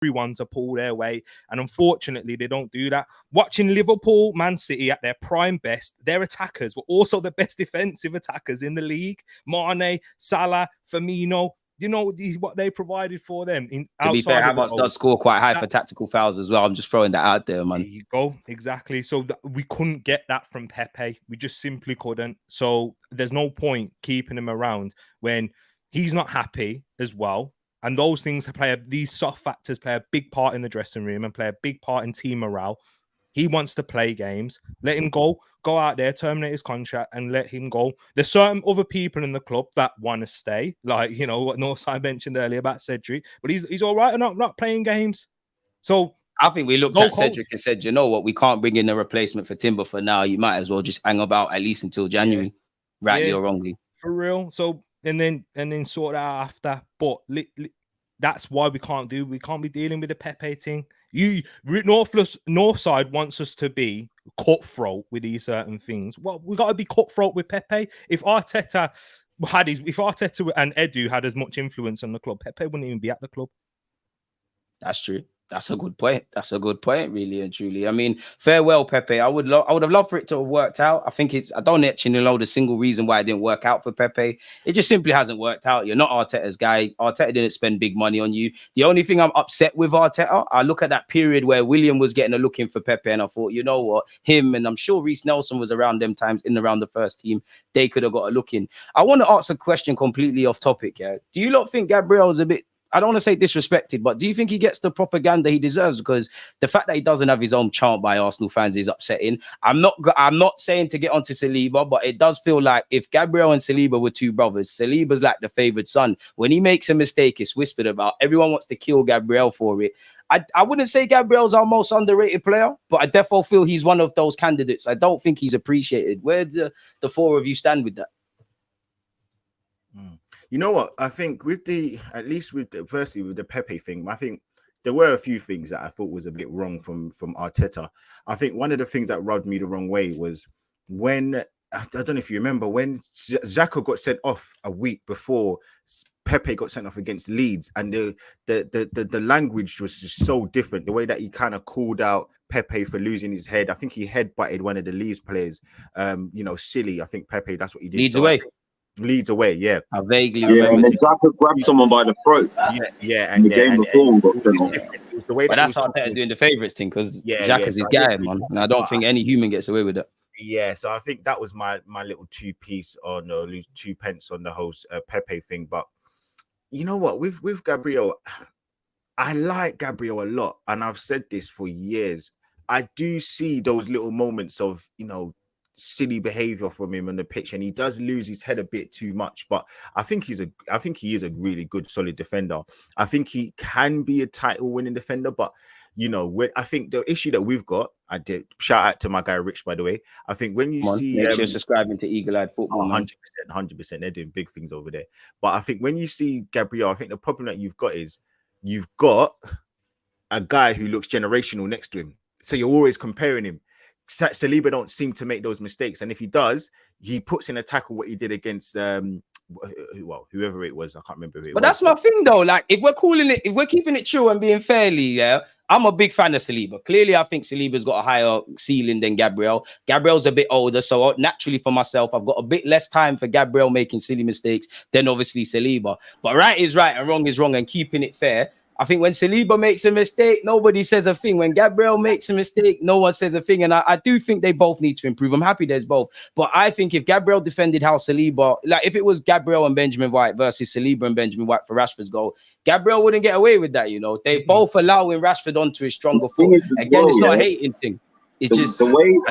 everyone to pull their weight. And unfortunately, they don't do that. Watching Liverpool, Man City at their prime best, their attackers were also the best defensive attackers in the league. Mane, Salah, Firmino, you know, what they provided for them. To be fair, Havertz does score quite high for tactical fouls as well. I'm just throwing that out there, man. There you go. Exactly. So we couldn't get that from Pepe. We just simply couldn't. So there's no point keeping him around when he's not happy as well. And those things these soft factors play a big part in the dressing room and play a big part in team morale. He wants to play games. Let him go out there, terminate his contract and let him go. There's certain other people in the club that want to stay, like, you know, what Northside mentioned earlier about Cedric, but he's all right and not playing games. So I think we looked at Cedric and said, you know what, we can't bring in a replacement for Timber for now. You might as well just hang about at least until January, rightly or wrongly. For real. So and then sort out after. But that's why we can't be dealing with the Pepe thing. Northside wants us to be cutthroat with these certain things. Well, we got to be cutthroat with Pepe. If Arteta and Edu had as much influence on the club, Pepe wouldn't even be at the club. That's true. That's a good point. That's a good point, really and truly. I mean, farewell, Pepe. I would have loved for it to have worked out. I don't actually know the single reason why it didn't work out for Pepe. It just simply hasn't worked out. You're not Arteta's guy. Arteta didn't spend big money on you. The only thing I'm upset with Arteta, I look at that period where William was getting a look in for Pepe, and I thought, you know what, him, and I'm sure Reece Nelson was around them times in around the first team. They could have got a look in. I want to ask a question completely off topic. Yeah, do you lot think Gabriel is a bit, I don't want to say disrespected, but do you think he gets the propaganda he deserves? Because the fact that he doesn't have his own chant by Arsenal fans is upsetting. I'm not saying to get onto Saliba, but it does feel like if Gabriel and Saliba were two brothers, Saliba's like the favoured son. When he makes a mistake, it's whispered about. Everyone wants to kill Gabriel for it. I wouldn't say Gabriel's our most underrated player, but I definitely feel he's one of those candidates. I don't think he's appreciated. Where do the four of you stand with that? You know what? I think with the Pepe thing, I think there were a few things that I thought was a bit wrong from Arteta. I think one of the things that rubbed me the wrong way was when, I don't know if you remember, when Xhaka got sent off a week before Pepe got sent off against Leeds, and the language was just so different. The way that he kind of called out Pepe for losing his head. I think he headbutted one of the Leeds players. Silly. I think Pepe, that's what he did. Leads away, yeah. I vaguely remember. And then Xhaka grabbed someone by the throat. Yeah. And the game before. The way but that's Arteta doing the favourites thing, because Xhaka's his guy, man. And I don't think any human gets away with it. Yeah, so I think that was my little 2 pence on the whole Pepe thing. But you know what? With Gabriel, I like Gabriel a lot, and I've said this for years. I do see those little moments of, silly behavior from him on the pitch, and he does lose his head a bit too much, but I think he is a really good, solid defender. I think he can be a title winning defender, but I think the issue that we've got, I did shout out to my guy Rich, by the way. I think when you see make sure you're subscribing to Eagle Eyed Football, 100%, they're doing big things over there. But I think when you see Gabriel, I think the problem that you've got is you've got a guy who looks generational next to him, so you're always comparing him. Saliba don't seem to make those mistakes, and if he does, he puts in a tackle what he did against whoever it was. I can't remember who it was. But that's my thing though. Like, if we're keeping it true and being fairly, I'm a big fan of Saliba. Clearly, I think Saliba's got a higher ceiling than Gabriel. Gabriel's a bit older, so naturally for myself, I've got a bit less time for Gabriel making silly mistakes than obviously Saliba. But right is right and wrong is wrong, and keeping it fair, I think when Saliba makes a mistake, nobody says a thing. When Gabriel makes a mistake, no one says a thing. And I do think they both need to improve. I'm happy there's both. But I think if Gabriel defended how Saliba, like if it was Gabriel and Benjamin White versus Saliba and Benjamin White for Rashford's goal, Gabriel wouldn't get away with that, They both allowing Rashford onto his stronger foot. Again, it's not a hating thing. It's just, I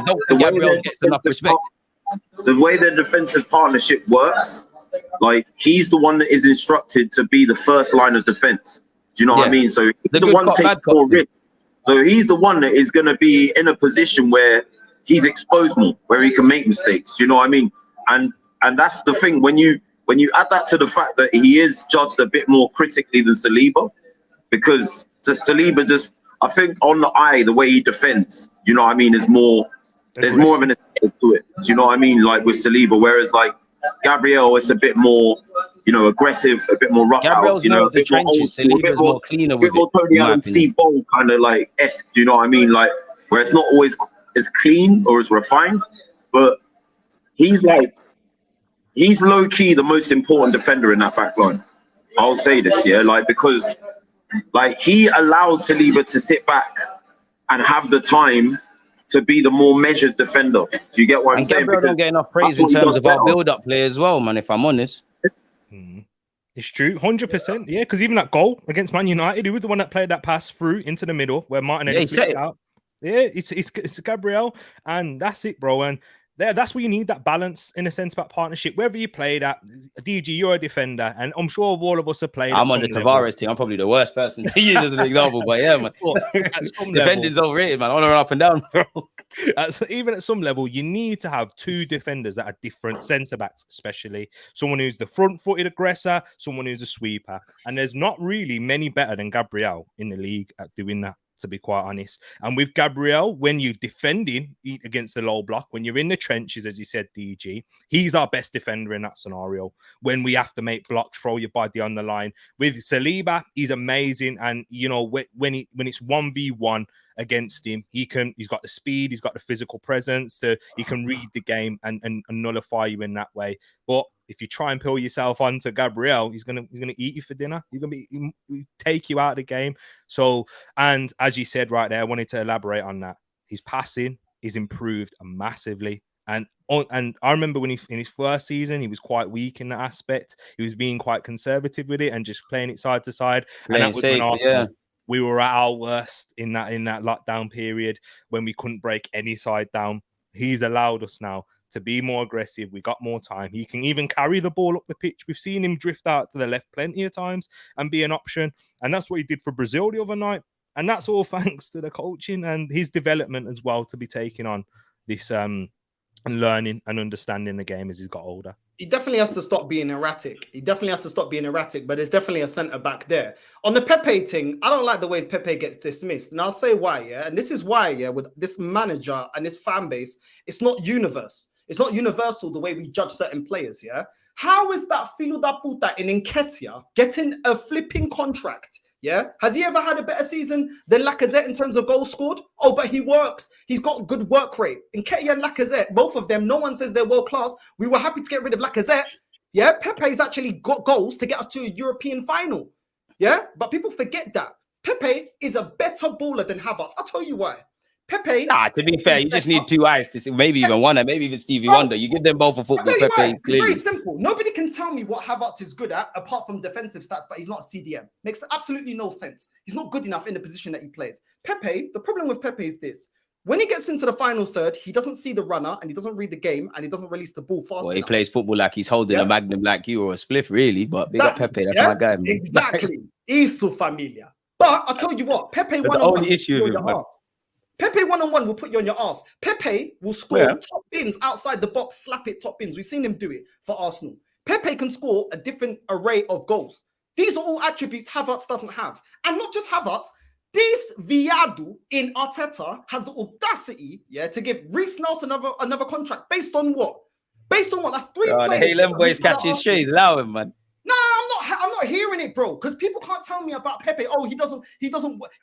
don't think Gabriel gets enough respect. The way their defensive partnership works, like he's the one that is instructed to be the first line of defense. Do you know what I mean? So he's the one taking more risk. So he's the one that is going to be in a position where he's exposed more, where he can make mistakes. You know what I mean? And that's the thing. When you add that to the fact that he is judged a bit more critically than Saliba, because Saliba just, I think on the eye, the way he defends, you know what I mean, is more. There's more of an escape to it. Do you know what I mean? Like with Saliba, whereas like Gabriel, it's a bit more. aggressive, a bit more Gabriel's roughhouse, more a the bit more old trenches. school, a bit Saliba's more cleaner with it. Tony Allen, Steve Ball kind of like esque. Do you know what I mean? Like where it's not always as clean or as refined, but he's low key the most important defender in that back line. I'll say this, because he allows Saliba to sit back and have the time to be the more measured defender. Do you get what I'm saying? Gabriel don't get enough praise in terms of our build-up play as well, man, if I'm honest. It's true, 100%. Yeah, because even that goal against Man United, he was the one that played that pass through into the middle where Martinelli flipped out. Yeah, it's Gabriel, and that's it, bro. And that's where you need that balance in a sense about partnership. Wherever you play that, DG, you're a defender, and I'm sure all of us have played. I'm on the Tavares team. I'm probably the worst person to use as an example, but yeah, man. Defending's overrated, man. I want to run up and down, bro. Even at some level, you need to have two defenders that are different, centre backs, especially someone who's the front-footed aggressor, someone who's a sweeper, and there's not really many better than Gabriel in the league at doing that, to be quite honest. And with Gabriel, when you're defending against the low block, when you're in the trenches, as you said, DG, he's our best defender in that scenario. When we have to make blocks, throw your body on the line. With Saliba, he's amazing. And, when it's 1v1 against him, he's got the speed, he's got the physical presence, he can read the game and nullify you in that way. But if you try and pull yourself onto Gabriel, he's gonna eat you for dinner. He'll take you out of the game. So, and as you said right there, I wanted to elaborate on that. His passing is improved massively. And I remember when in his first season, he was quite weak in that aspect. He was being quite conservative with it and just playing it side to side. And that was when Arsenal, we were at our worst in that lockdown period when we couldn't break any side down. He's allowed us now to be more aggressive. We got more time. He can even carry the ball up the pitch. We've seen him drift out to the left plenty of times and be an option. And that's what he did for Brazil the other night. And that's all thanks to the coaching and his development as well, to be taking on this and learning and understanding the game as he's got older. He definitely has to stop being erratic. But there's definitely a centre back there. On the Pepe thing, I don't like the way Pepe gets dismissed. And I'll say why, And this is why, with this manager and this fan base, it's not universe. It's not universal the way we judge certain players, How is that Filo da Puta in Nketiah getting a flipping contract? Has he ever had a better season than Lacazette in terms of goals scored? Oh, but he works. He's got good work rate. Nketiah and Lacazette, both of them, no one says they're world class. We were happy to get rid of Lacazette. Pepe's actually got goals to get us to a European final. But people forget that. Pepe is a better baller than Havertz. I'll tell you why. Pepe. To be fair, you just need two eyes to see, maybe even one, maybe even Stevie Wonder. You give them both a football. Pepe, it's very simple. Nobody can tell me what Havertz is good at apart from defensive stats, but he's not a CDM. Makes absolutely no sense. He's not good enough in the position that he plays. Pepe, the problem with Pepe is this. When he gets into the final third, he doesn't see the runner and he doesn't read the game and he doesn't release the ball fast enough. He plays football like he's holding a magnum like you or a spliff, really. But big up Pepe, that's my guy, man. Exactly. He's su familia. But I'll tell you what, Pepe the only issue with him, Pepe one-on-one will put you on your ass. Pepe will score top bins outside the box, slap it top bins. We've seen him do it for Arsenal. Pepe can score a different array of goals. These are all attributes Havertz doesn't have. And not just Havertz, this Viadu in Arteta has the audacity, to give Reece Nelson another contract based on what? That's 3 players. The Haaland boys catching strays. Allow him, man. No, I'm not hearing it, bro. Because people can't tell me about Pepe. Oh, he doesn't.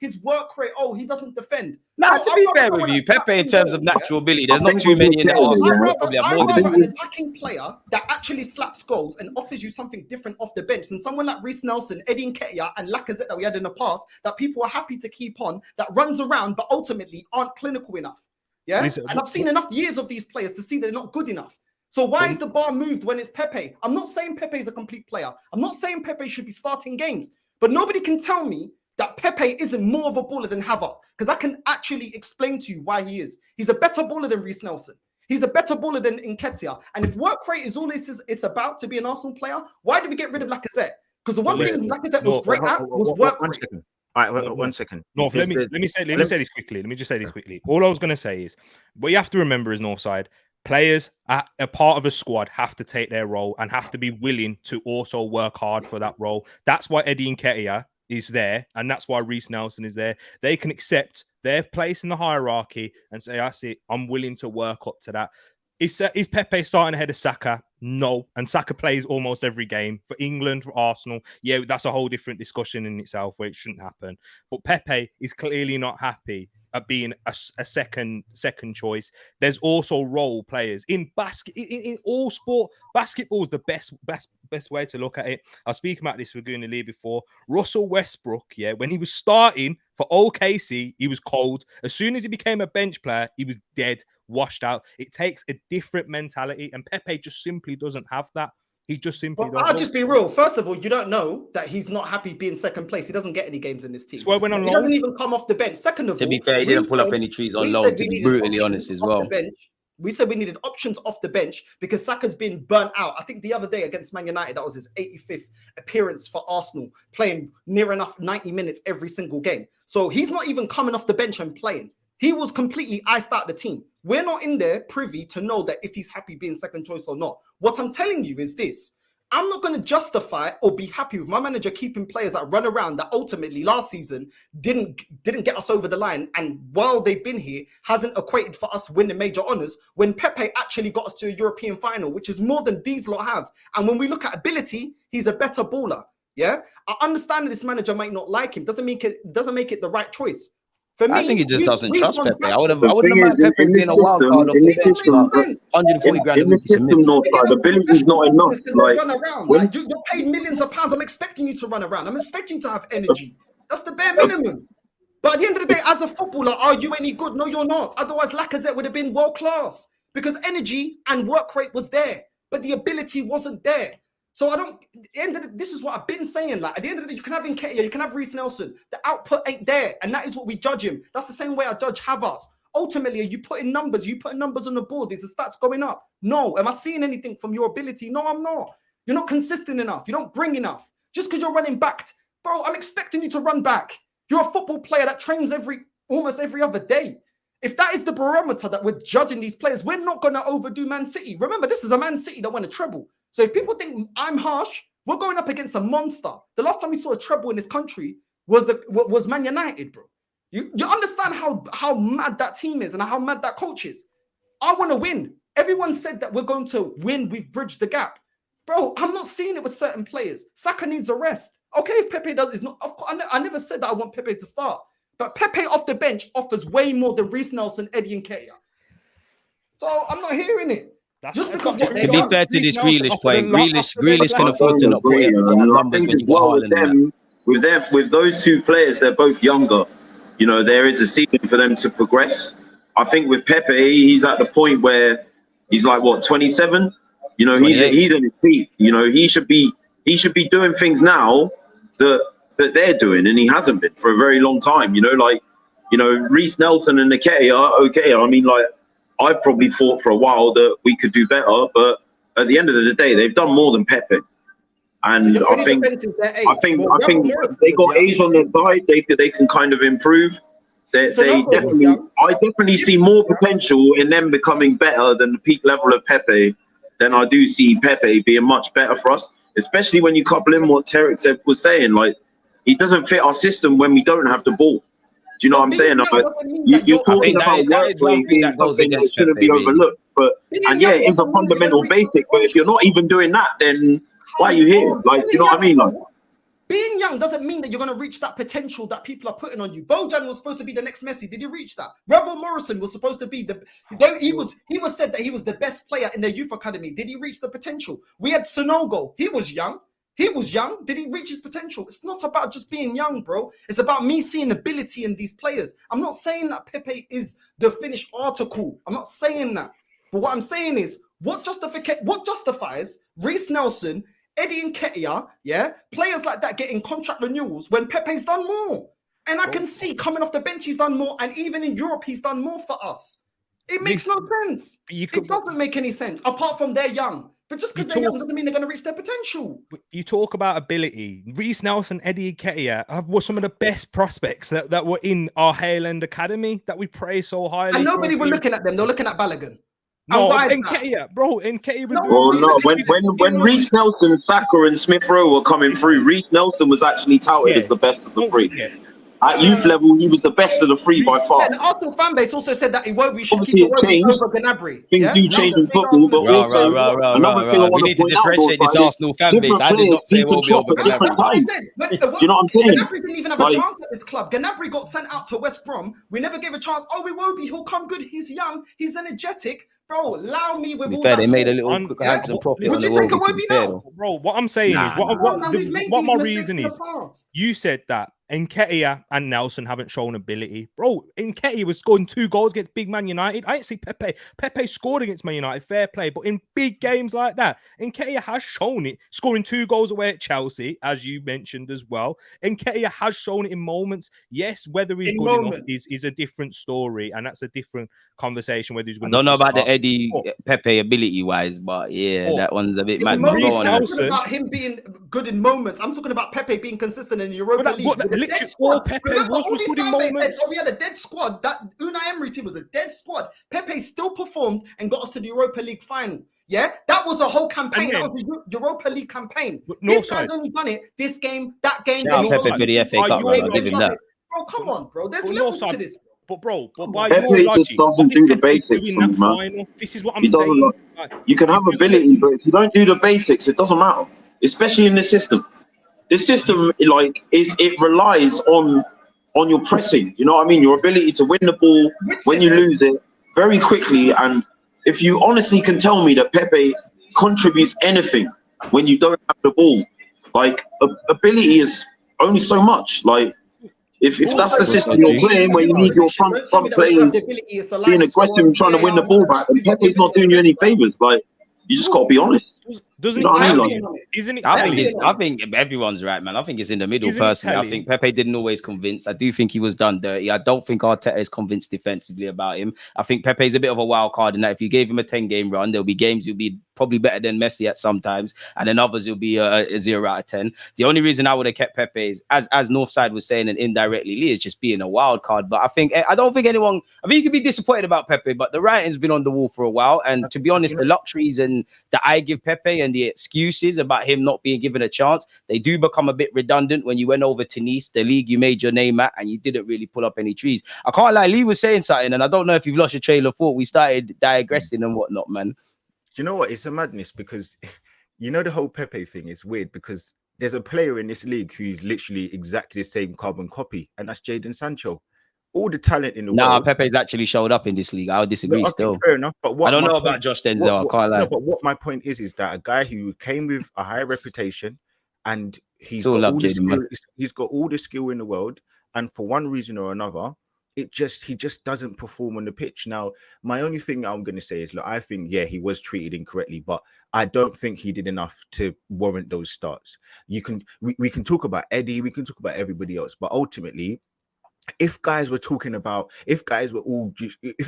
His work rate. Oh, he doesn't defend. Nah, to be fair with you, Pepe in terms of natural ability, there's not too many in the Arsenal. I'd rather an attacking player that actually slaps goals and offers you something different off the bench than someone like Reece Nelson, Eddie Nketiah, and Lacazette that we had in the past that people are happy to keep on, that runs around but ultimately aren't clinical enough. And I've seen enough years of these players to see they're not good enough. So why is the bar moved when it's Pepe? I'm not saying Pepe is a complete player. I'm not saying Pepe should be starting games. But nobody can tell me that Pepe isn't more of a baller than Havertz, because I can actually explain to you why he is. He's a better baller than Reece Nelson. He's a better baller than Nketiah. And if work rate is all it's about to be an Arsenal player, why did we get rid of Lacazette? Because the one thing Lacazette was great at was work rate. All right, 1 second. North, let me say this quickly. Let me just say this quickly. All I was going to say is, what you have to remember is Northside, players at a part of a squad have to take their role and have to be willing to also work hard for that role. That's why Eddie Nketiah is there, and that's why Reece Nelson is there. They can accept their place in the hierarchy and say, I see, I'm willing to work up to that. Is Pepe starting ahead of Saka? No. And Saka plays almost every game for England, for Arsenal. Yeah, that's a whole different discussion in itself where it shouldn't happen. But Pepe is clearly not happy at being a second choice. There's also role players in in all sport. Basketball is the best way to look at it. I was speaking about this with Gooner before. Russell Westbrook, yeah, when he was starting for OKC, he was cold. As soon as he became a bench player, he was dead, washed out. It takes a different mentality, and Pepe just simply doesn't have that. He just simply I'll just be real. First of all, you don't know that he's not happy being second place. He doesn't get any games in this team. He doesn't even come off the bench. Second of all, to be fair, he didn't pull up any trees on loan, to be brutally honest as well. We said we needed options off the bench because Saka's been burnt out. I think the other day against Man United, that was his 85th appearance for Arsenal, playing near enough 90 minutes every single game. So he's not even coming off the bench and playing. He was completely iced out the team. We're not in there privy to know that if he's happy being second choice or not. What I'm telling you is this. I'm not going to justify or be happy with my manager keeping players that run around that ultimately last season didn't get us over the line, and while they've been here hasn't equated for us winning major honours, when Pepe actually got us to a European final, which is more than these lot have. And when we look at ability, he's a better baller. Yeah, I understand that this manager might not like him. Doesn't make it the right choice. For me, I think he just doesn't trust Pepe. I wouldn't have minded Pepe being a wild card off the bench. 140 grand. In the system, the ability is not enough. Like, run around. Like, you're paid millions of pounds. I'm expecting you to run around. I'm expecting you to have energy. That's the bare minimum. But at the end of the day, as a footballer, are you any good? No, you're not. Otherwise, Lacazette would have been world class because energy and work rate was there, but the ability wasn't there. So this is what I've been saying. Like, at the end of the day, you can have Nketiah, you can have Reece Nelson. The output ain't there. And that is what we judge him. That's the same way I judge Havertz. Ultimately, are you putting numbers on the board? Is the stats going up? No. Am I seeing anything from your ability? No, I'm not. You're not consistent enough. You don't bring enough. Just because you're running back. Bro, I'm expecting you to run back. You're a football player that trains almost every other day. If that is the barometer that we're judging these players, we're not going to overdo Man City. Remember, this is a Man City that won a treble. So if people think I'm harsh, we're going up against a monster. The last time we saw a treble in this country was Man United, bro. You understand how mad that team is and how mad that coach is. I want to win. Everyone said that we're going to win. We've bridged the gap. Bro, I'm not seeing it with certain players. Saka needs a rest. Okay, if Pepe does, it's not. Of course, I never said that I want Pepe to start. But Pepe off the bench offers way more than Reece Nelson, Eddie Nketiah. So I'm not hearing it. Just because to be fair to this Grealish point, Grealish can afford to not put it with those two players, they're both younger. You know, there is a ceiling for them to progress. I think with Pepe, he's at the point where he's like, what, 27? You know, he's in his peak. You know, he should be doing things now that they're doing, and he hasn't been for a very long time. You know, like, you know, Reece Nelson and Nketiah, okay. I mean, like, I probably thought for a while that we could do better, but at the end of the day, they've done more than Pepe. And so I think they got age on their side. They can kind of improve. I definitely see more potential in them becoming better than the peak level of Pepe. Than I do see Pepe being much better for us, especially when you couple in what Tarek was saying. Like, he doesn't fit our system when we don't have the ball. Do you know what I'm saying? Like, you're talking about work being something that shouldn't be overlooked. But and yeah, it's a fundamental basic. But if you're not even doing that, then why are you here? Like, do you know what I mean? Like, being young doesn't mean that you're going to reach that potential that people are putting on you. Bojan was supposed to be the next Messi. Did he reach that? Revel Morrison was supposed to be he was said that he was the best player in their youth academy. Did he reach the potential? We had Sonogo. He was young. Did he reach his potential? It's not about just being young, bro. It's about me seeing ability in these players. I'm not saying that Pepe is the finished article. I'm not saying that. But what I'm saying is, what justifies Reece Nelson, Eddie Nketiah, players like that getting contract renewals when Pepe's done more? And I can see coming off the bench, he's done more. And even in Europe, he's done more for us. It makes no sense. It doesn't make any sense, apart from they're young. But just because they're young doesn't mean they're going to reach their potential. You talk about ability. Reece Nelson, Eddie Nketiah were some of the best prospects that were in our Hale End Academy that we praise so highly. And nobody were looking at them. They're looking at Balogun. No, Nketiah, bro. Nketiah was when Reece Nelson, Saka and Smith Rowe were coming through, Reece Nelson was actually touted as the best of the three. At youth level, he was the best of the three by far. Yeah, the Arsenal fan base also said that we should Obviously, keep Iwobi over Gnabry. Things do change in football, but another thing I We want to need to point out, differentiate this Arsenal fan base. I did not say Iwobi over That's Gnabry. what they said. You know what I'm saying? Gnabry didn't even have a chance at this club. Gnabry got sent out to West Brom. We never gave a chance. Oh, Iwobi, he'll come good. He's young. He's energetic. Bro, allow me with all that. They made a little quick hands profit on Iwobi, now? Bro, what I'm saying is, what my reason is, you said that Nketiah and Nelson haven't shown ability. Bro, Nketiah was scoring 2 goals against big Man United. I didn't see Pepe. Pepe scored against Man United, fair play. But in big games like that, Nketiah has shown it, scoring 2 goals away at Chelsea, as you mentioned as well. Nketiah has shown it in moments. Yes, whether he's good enough is a different story, and that's a different conversation. Whether he's good enough. I don't know about the Eddie Pepe ability-wise, but that one's a bit mad. I'm talking about him being good in moments. I'm talking about Pepe being consistent in the Europa League. Literally all Pepe was good in moments. We had a dead squad. That Unai Emery team was a dead squad. Pepe still performed and got us to the Europa League final. Yeah, that was a whole campaign. That was the Europa League campaign. This guy's only done it this game, that game. Pepe for the FA Cup, I'll give him that. Bro, come on, bro. There's levels to this. But by your logic, doesn't do the basics, man. This is what I'm saying. You can have ability, but if you don't do the basics, it doesn't matter. Especially in this system. This system, it relies on your pressing. You know what I mean? Your ability to win the ball when you lose it very quickly. And if you honestly can tell me that Pepe contributes anything when you don't have the ball, ability is only so much. If that's the system you're playing, where you need your front players being aggressive and trying to win the ball back, and Pepe's not doing you any favors. You just got to be honest. Doesn't it tell you? Isn't it? I think everyone's right, man. I think it's in the middle. Personally, I think Pepe didn't always convince. I do think he was done dirty. I don't think Arteta is convinced defensively about him. I think Pepe's a bit of a wild card in that if you gave him a 10-game run, there'll be games he'll be probably better than Messi at sometimes, and then others will be a 0 out of 10. The only reason I would have kept Pepe is, as Northside was saying, and indirectly Lee, is just being a wild card. But I think you could be disappointed about Pepe, but the writing's been on the wall for a while. And to be honest, the luxuries and that I give Pepe and the excuses about him not being given a chance, they do become a bit redundant when you went over to Nice, the league you made your name at, and you didn't really pull up any trees. I can't lie, Lee was saying something, and I don't know if you've lost your trail of thought. We started digressing and whatnot, man. You know what? It's a madness because, the whole Pepe thing is weird because there's a player in this league who's literally exactly the same carbon copy, and that's Jadon Sancho. All the talent in the world. Pepe's actually showed up in this league. I would disagree still. Fair enough. But I don't know about Josh Denzel. I can't lie. No, but what my point is that a guy who came with a high reputation and he's got all the skill in the world, and for one reason or another, he just doesn't perform on the pitch. Now, my only thing I'm going to say is, look, I think, he was treated incorrectly, but I don't think he did enough to warrant those starts. We can talk about Eddie, we can talk about everybody else, but ultimately, if it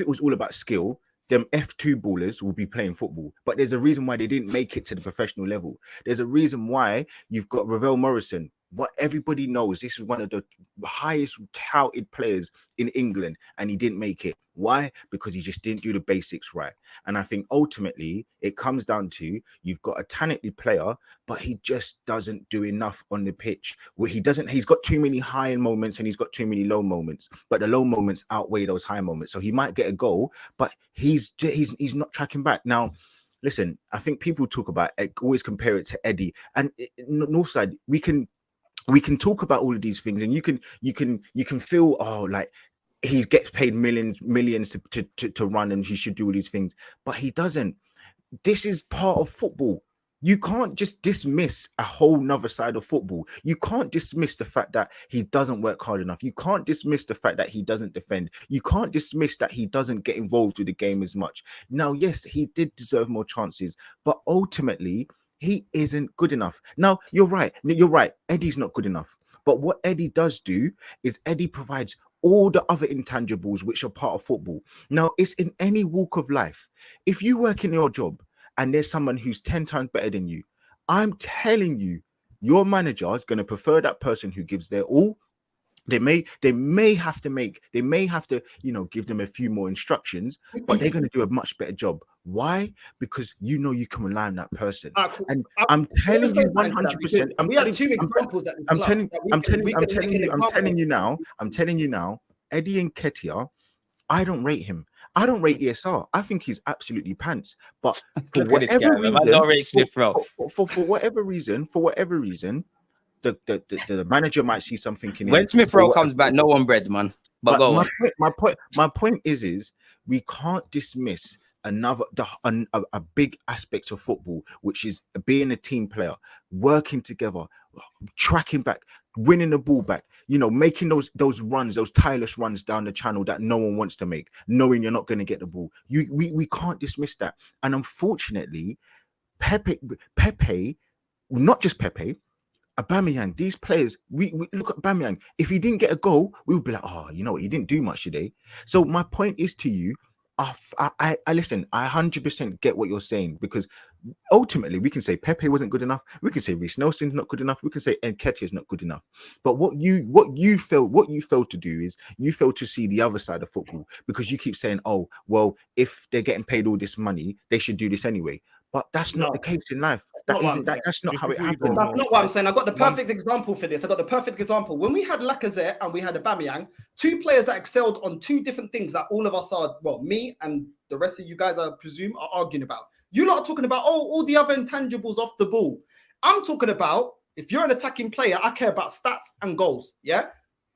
was all about skill, them F2 ballers will be playing football. But there's a reason why they didn't make it to the professional level. There's a reason why you've got Ravel Morrison. What everybody knows, this is one of the highest touted players in England, and he didn't make it. Why? Because he just didn't do the basics right. And I think ultimately it comes down to you've got a talented player, but he just doesn't do enough on the pitch. He's got too many high moments and he's got too many low moments, but the low moments outweigh those high moments. So he might get a goal, but he's not tracking back. Now, listen, I think people talk about always compare it to Eddie and Northside. We can talk about all of these things, and you can feel he gets paid millions to run, and he should do all these things, but he doesn't. This is part of football. You can't just dismiss a whole nother side of football. You can't dismiss the fact that he doesn't work hard enough. You can't dismiss the fact that he doesn't defend. You can't dismiss that he doesn't get involved with the game as much. Now, yes, he did deserve more chances, but ultimately, he isn't good enough. Now, you're right. Eddie's not good enough. But what Eddie does do is Eddie provides all the other intangibles which are part of football. Now, it's in any walk of life. If you work in your job and there's someone who's 10 times better than you, I'm telling you, your manager is going to prefer that person who gives their all. They may have to, give them a few more instructions, but they're going to do a much better job. Why? Because you know you can rely on that person. Cool. And I'm telling you 100%. We had 2 examples that I'm telling you now, Eddie Nketiah, I don't rate him. I don't rate ESR. I think he's absolutely pants. But for whatever reason, I don't rate Smith Rowe. For whatever reason, the manager might see something in him. When Smith Rowe comes back, no one bread, man. But go on. My point is we can't dismiss a big aspect of football, which is being a team player, working together, tracking back, winning the ball back, making those runs, those tireless runs down the channel that no one wants to make, knowing you're not going to get the ball. We can't dismiss that. And unfortunately, Pepe, not just Pepe, Aubameyang, these players, we look at Aubameyang. If he didn't get a goal, we would be like, oh, you know what, he didn't do much today. So my point is to you, I listen, I 100% get what you're saying, because ultimately we can say Pepe wasn't good enough, we can say Reece Nelson's not good enough, we can say Nketiah is not good enough. But what you failed to do is you failed to see the other side of football, because you keep saying, oh, well, if they're getting paid all this money, they should do this anyway. But that's not the case in life. That's not how it happens. That's not what I'm saying. I got the perfect example for this. I got the perfect example. When we had Lacazette and we had Aubameyang, 2 players that excelled on 2 different things that all of us are, well, me and the rest of you guys, I presume, are arguing about. You lot are talking about, all the other intangibles off the ball. I'm talking about, if you're an attacking player, I care about stats and goals. Yeah.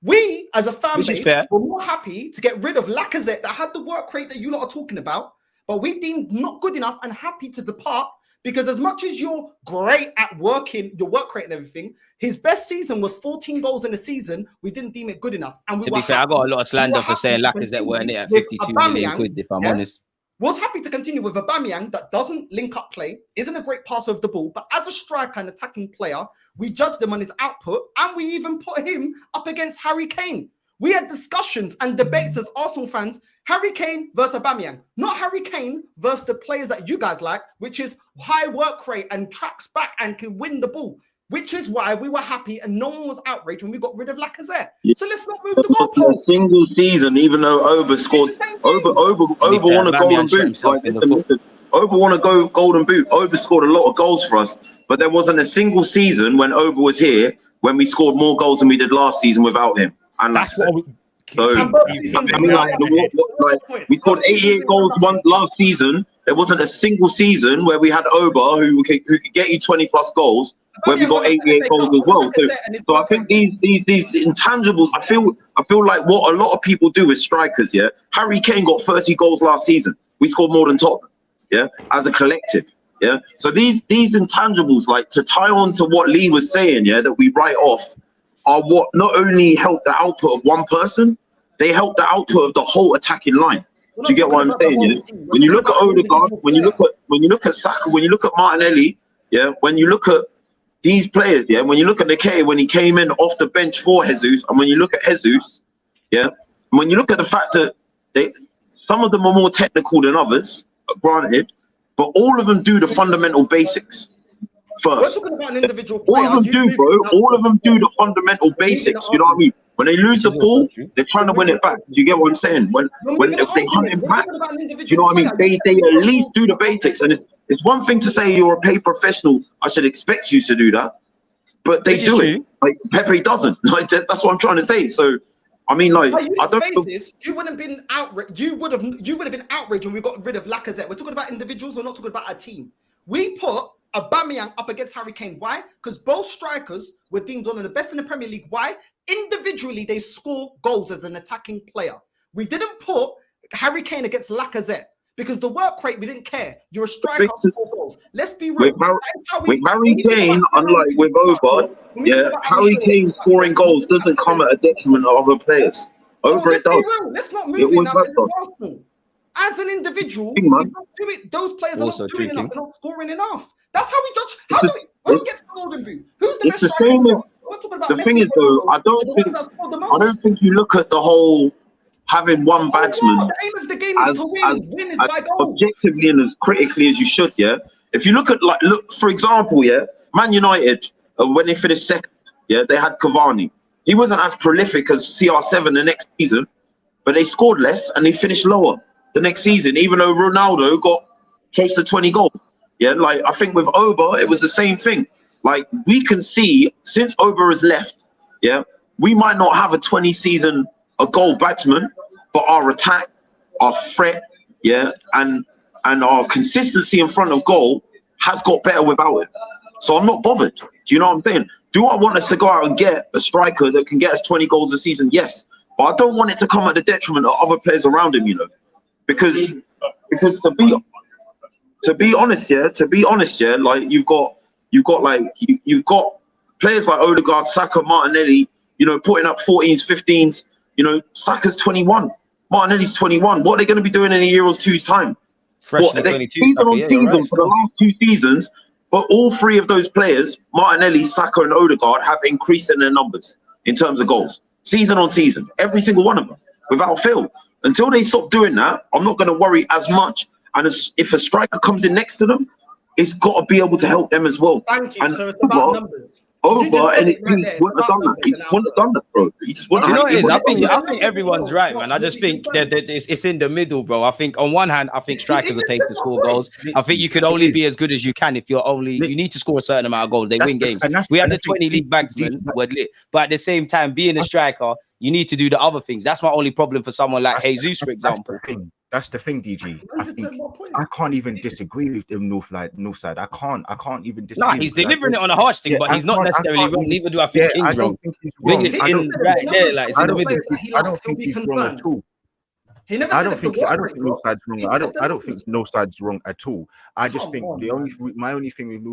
We, as a fan base, were more happy to get rid of Lacazette that had the work rate that you lot are talking about, but we deemed not good enough and happy to depart, because as much as you're great at working, your work rate and everything, his best season was 14 goals in a season. We didn't deem it good enough. And to be fair, I got a lot of slander for saying Lacazette weren't it at 52 million quid, if I'm honest. Was happy to continue with Aubameyang that doesn't link up play, isn't a great passer of the ball, but as a striker and attacking player, we judged him on his output, and we even put him up against Harry Kane. We had discussions and debates as Arsenal fans, Harry Kane versus Aubameyang, not Harry Kane versus the players that you guys like, which is high work rate and tracks back and can win the ball, which is why we were happy and no one was outraged when we got rid of Lacazette. Yeah. So let's not move the goalpost. Single season, even though Oba scored, Oba won a golden boot. Oba won a golden boot. Oba scored a lot of goals for us, but there wasn't a single season when Oba was here when we scored more goals than we did last season without him. And that's what we scored 88 goals last season. There wasn't a single season where we had Oba who could get you 20 plus goals, where we got 88 goals as well. So I think these intangibles, I feel like what a lot of people do with strikers, yeah. Harry Kane got 30 goals last season. We scored more than Tottenham, yeah, as a collective. Yeah. So these intangibles, like, to tie on to what Lee was saying, yeah, that we write off, are what not only help the output of one person, they help the output of the whole attacking line. Do you get what I'm saying? Yeah? When you look at Odegaard, when you look at Saka, when you look at Martinelli, yeah, when you look at these players, yeah, when you look at Nikkei when he came in off the bench for Jesus, and when you look at Jesus, yeah, when you look at the fact that some of them are more technical than others, granted, but all of them do the fundamental basics first. We're talking about an individual player. All of them do, bro. All of them do the fundamental basics. You know what I mean? When they lose the ball, they're trying to win it back. Do you get what I'm saying? When if they hunt him back, do you know what I mean? They at least do the basics. And it's one thing to say you're a paid professional, I should expect you to do that, but they do it. Like Pepe doesn't. Like, that's what I'm trying to say. So I mean, like, I don't. You wouldn't have been outraged. You would have been outraged when we got rid of Lacazette. We're talking about individuals. We're not talking about a team. We put Aubameyang up against Harry Kane. Why? Because both strikers were deemed one of the best in the Premier League. Why? Individually, they score goals as an attacking player. We didn't put Harry Kane against Lacazette because the work rate, we didn't care. You're a striker, score goals. Let's be real. With Harry Kane, unlike with Oba, yeah, Harry Kane scoring goals doesn't come at a detriment of other players. Let's be real. Let's not move in now. Arsenal. As an individual, we don't do it. Those players are not doing enough. They're not scoring enough. That's how we judge. Who gets the golden boot? Who's the best striker? The thing is, though, I don't think you look at the whole having one batsman. The aim of the game is to win. Win is by goal. Objectively and as critically as you should, yeah. If you look at, look for example, yeah, Man United, when they finished second, yeah, they had Cavani. He wasn't as prolific as CR7 the next season, but they scored less and they finished lower the next season, even though Ronaldo got close to 20 goals. Yeah, like I think with Oba, it was the same thing. Like we can see since Oba has left, yeah, we might not have a 20 season a goal batsman, but our attack, our threat, yeah, and our consistency in front of goal has got better without it. So I'm not bothered. Do you know what I'm saying? Do I want us to go out and get a striker that can get us 20 goals a season? Yes, but I don't want it to come at the detriment of other players around him, you know, because to be honest, yeah, like you've got players like Odegaard, Saka, Martinelli, you know, putting up 14s, 15s. You know, Saka's 21, Martinelli's 21. What are they going to be doing in a year or two's time? Freshly 22. For the last 2 seasons, but all 3 of those players, Martinelli, Saka, and Odegaard, have increased in their numbers in terms of goals, season on season. Every single one of them, without fail. Until they stop doing that, I'm not going to worry as much. And if a striker comes in next to them, it's got to be able to help them as well. Thank you. And so it's about numbers. And he wouldn't have done that. He wouldn't have done that, bro. He just wouldn't. You know what it is? I think everyone's right, man. I just think that it's in the middle, bro. I think on one hand, I think strikers are paid to score goals. I think you could only be as good as you can if you need to score a certain amount of goals. They win games. We had the 20 league batsmen were lit, but at the same time, being a striker, you need to do the other things. That's my only problem for someone like Jesus, for example. That's the thing, DG. I think I can't even disagree with him north side. I can't even disagree. Nah, he's delivering it on a harsh thing, but he's not necessarily wrong. Neither do I think King's wrong. It's in right there, like it's in the middle. I don't think he's wrong at all. I don't think no side's wrong. I don't think no side's wrong at all. I just think my only thing with no